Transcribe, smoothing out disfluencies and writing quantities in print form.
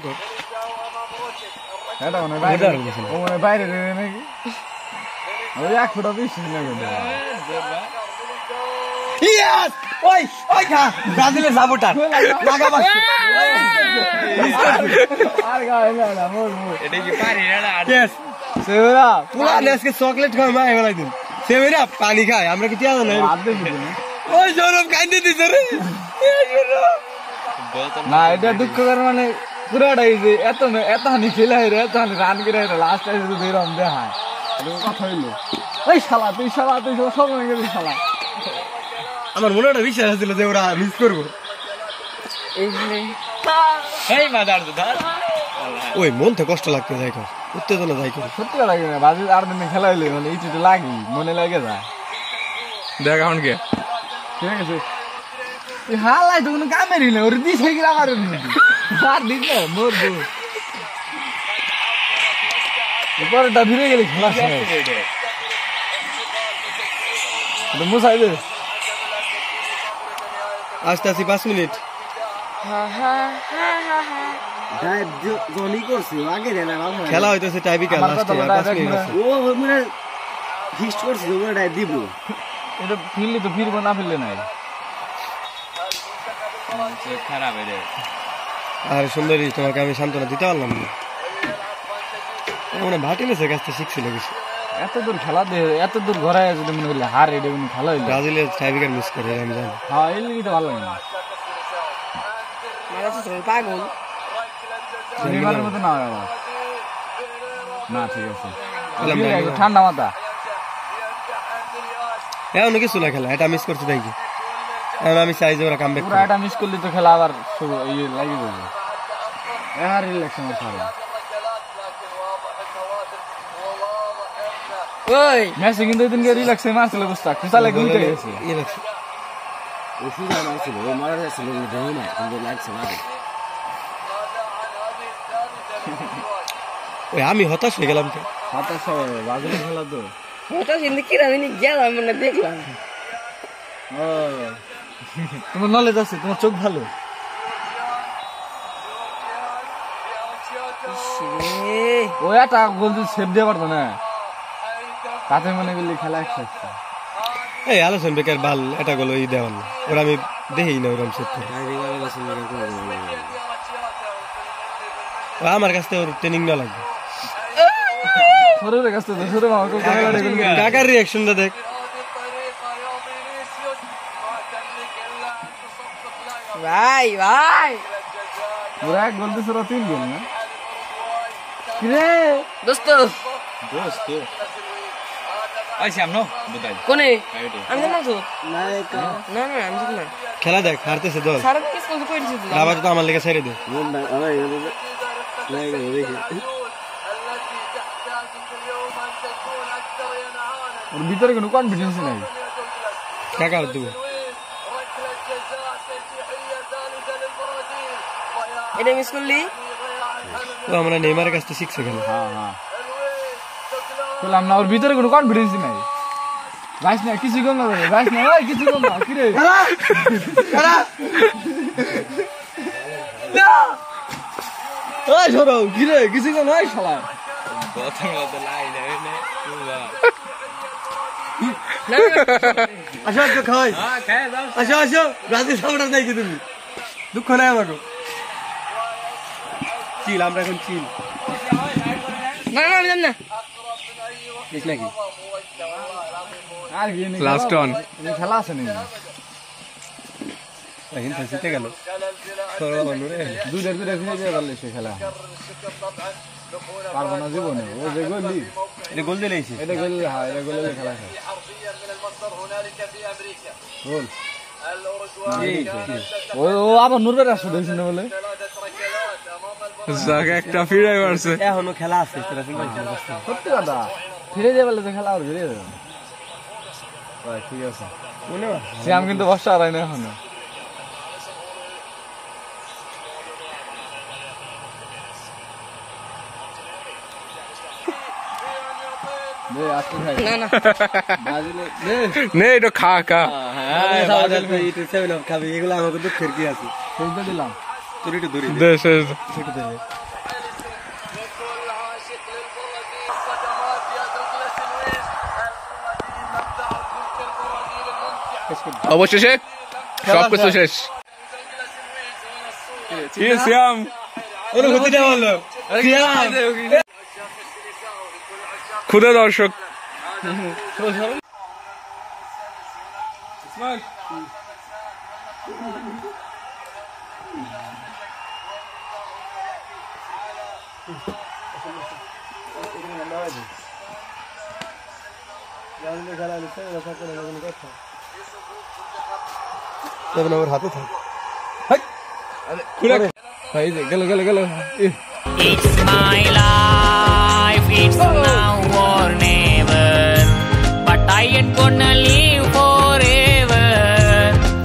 কর এটা মানে বাইরে ও মানে বাইরে নাকি ওই 1 ফুট বেশি লাগে ইয়েস ওই ওই খা ব্রাজিলের সাপোর্টার লাগা বাস আর গায় না মোর এটা কি পারি না ইয়েস সেরা পুরা নেসকে চকলেট খায় মা এবার দিন সেরা পানি খায় আমরা কি টিয়া না আদে দিবি না ওই জরব কান্দে দিছে রে না এটা দুঃখ করে মানে পুরাটাই যে এত হানি খেলাই রে এত হানি রান করে লাস্ট টাইম যদি এরকম দেখায় কথা হইলো ওই শালা তুই সব মনে গেলি শালা আমার মনে একটা বিশ্বাস ছিল যে ওরা মিস করবো এই মাদার ধর ওই মন তো কষ্ট লাগতে যাই কর উত্তেজনা যাই কর সত্যি লাগে না বাজে আর দিন খেলা হইলে মানে এইটু লাগি মনে লাগে যায় দেখ এখন কে ঠিক আছে তুই হালাই তো কোনো কামেরই না ওর দিছে কি আমার আর দিন না মরবো পরেরটা ফিরে গেলি খেলা শেষ এটা মুসাই দে আস্তে আস্তে 5 মিনিট খেলা হইতেছে টাইবিকা লাস্টে 5 মিনিট আছে ও মানে ফিক্সড করছে ওটা দিব এটা ফিরলি তো ফিরবো না ফিরলে নাই খারাপ রে আর সুন্দরী তোমাকে আমি সান্ত্বনা দিতে পারলাম না মানে ভাটিলেছে কাছ থেকে শিখছিল কিছু এত দূর খেলা দে এত দূর ঘরে যদি মনে করলে হার এটা খেলা হইলো ব্রাজিলের টাইবিকার মিস করে আমি জানি হ্যাঁ এই লিগে তো ভালো লাগে না পাগল নেইমারের মতো না হয় আবার না ঠিক আছে ঠান্ডা মাথা এমন কিছু না খেলা এটা মিস করছে তাই কি এখন আমি চাই যে ওরা কাম ব্যাক পুরো এটা মিস করলে তো খেলা আবার শুরু ইয়ে লাগিয়ে দেবে আর রিল্যাক্স আমার খেলা ওই মেসি কিন্তু এদিনকে রিল্যাক্সে মারছিল বুঝতা খুশালে গুলতে গেছে ইয়ে লাগছে ও সুজা মারছিল ও মারা যাচ্ছিল দেহ না কিন্তু লাগছে না ওই আমি হতাশ হয়ে গেলাম তো হতাশ হবে ব্রাজিলের খেলা তো ওটা কিন্তু কিরামিনি গেলাম মানে দেখলাম ও তোমার নলেজ আছে তোমার চোখ ভালো ও একটা গোল যদি সেভ দিয়ে পারতো না তাতে মনে করলি খেলা একসাথে এই আলোচন বেকার ভাল এটা গেল এই দেওয়ান ওরা আমি দেখি না ওরকম সেট করে আমার কাছ থেকে ওর ট্রেনিং না লাগবে সরের কাছে তো সরে মামা কাকার রিয়াকশনটা দেখ ভাই ভাই পুরা এক গোল দিছে ওরা 3 গোল না কিরে দোস্ত দোস্ত আই সামনে বুঝাই কোনে আইডি আমি জানো তো না না আমি জানি না খেলা দেখ হারতেছে দল সারা কিছু বলতে কইছি তো আবার তো আমার লেগে ছেড়ে দে ওর ভিতরে কোনো কনফিডেন্স নাই কাকা দেবো এটা মিস করলি ও আমরা নেইমারের কাছ থেকে শিখছে খেলা হ্যাঁ হ্যাঁ বললাম না ওর ভিতরে কোনো কনফিডেন্স নাই রাইস না কিছু কম না রাইস না ওই কিছু কম না কিরে ওই সরো কিরে কিছু কম নাই শালা কথা বলতে লাই না আসো আসো খাওয়াই হ্যাঁ খায় দাও আসো আসো ব্রাজিল সাপোর্টার নাই কি তুমি দুঃখ নাই আমাকে চিল আমরা এখন চিল না না আমি জানি না ঠিক নাকি আর কি নেই লাস্ট অন খেলা আছে নাকি এখন জিতে গেল দুইটা ফিরে দিয়ে পারলে সে খেলা পারবো না জীবনে ও যে গোলি এটা গোল দিয়ে লাইছে এটা গোল হ্যাঁ এটা গোলে খেলা হয় গোল ও আবার নূরের আসো দেখছেন বলে জায়গা একটা ফিরাই মারছে এখনো খেলা আছে তোরা চিন্তা করছিস সত্যি কথা ফিরে যাবে বলে তো খেলা আর ফিরে যাবে ঠিক আছে মনে হয় সে আমি কিন্তু বর্ষা আর না এখনো না না নে এটা খা খা খাবি এগুলো আমাকে দুঃখের কি আছে দিলাম তোর একটু দূরে দে শেষ একটু দে অবশেষে সবকিছু শেষ কি শ্যাম অনুভূতিটা বলো খুদে দর্শক ওর হাতে থাক ভাই গেল গেল গেল It's my life, it's now or never. But I ain't gonna leave.